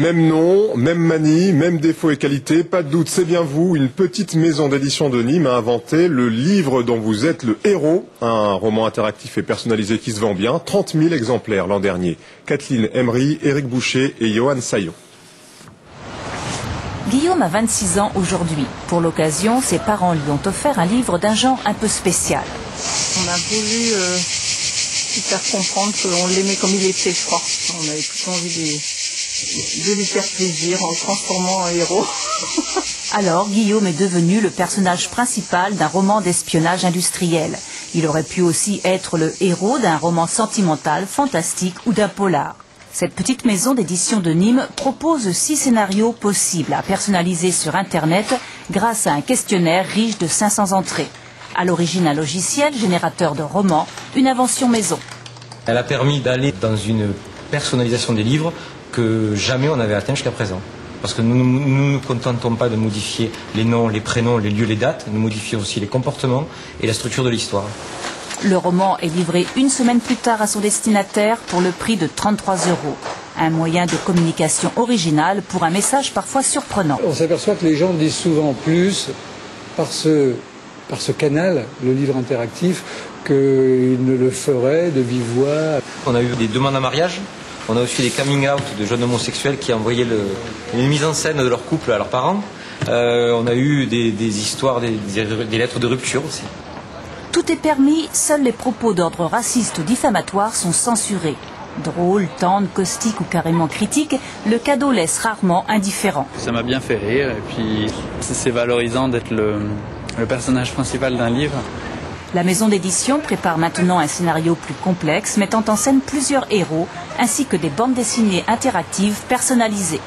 Même nom, même manie, même défauts et qualités, pas de doute, c'est bien vous. Une petite maison d'édition de Nîmes a inventé le livre dont vous êtes le héros. Un roman interactif et personnalisé qui se vend bien. 30 000 exemplaires l'an dernier. Kathleen Emery, Éric Boucher et Johan Saillot. Guillaume a 26 ans aujourd'hui. Pour l'occasion, ses parents lui ont offert un livre d'un genre un peu spécial. On a voulu lui faire comprendre qu'on l'aimait comme il était, je crois. On avait plutôt envie de lui faire plaisir en le transformant en héros. Alors, Guillaume est devenu le personnage principal d'un roman d'espionnage industriel. Il aurait pu aussi être le héros d'un roman sentimental, fantastique ou d'un polar. Cette petite maison d'édition de Nîmes propose 6 scénarios possibles à personnaliser sur Internet grâce à un questionnaire riche de 500 entrées. À l'origine, un logiciel générateur de romans, une invention maison. Elle a permis d'aller dans une personnalisation des livres que jamais on n'avait atteint jusqu'à présent. Parce que nous ne nous contentons pas de modifier les noms, les prénoms, les lieux, les dates, nous modifions aussi les comportements et la structure de l'histoire. Le roman est livré une semaine plus tard à son destinataire pour le prix de 33 €. Un moyen de communication original pour un message parfois surprenant. On s'aperçoit que les gens disent souvent plus par ce canal, le livre interactif, qu'ils ne le feraient de vive voix. On a eu des demandes en mariage, on a aussi des coming out de jeunes homosexuels qui envoyaient une mise en scène de leur couple à leurs parents. On a eu des histoires, des lettres de rupture aussi. Tout est permis, seuls les propos d'ordre raciste ou diffamatoire sont censurés. Drôle, tendre, caustique ou carrément critique, le cadeau laisse rarement indifférent. Ça m'a bien fait rire et puis c'est valorisant d'être le personnage principal d'un livre. La maison d'édition prépare maintenant un scénario plus complexe mettant en scène plusieurs héros ainsi que des bandes dessinées interactives personnalisées.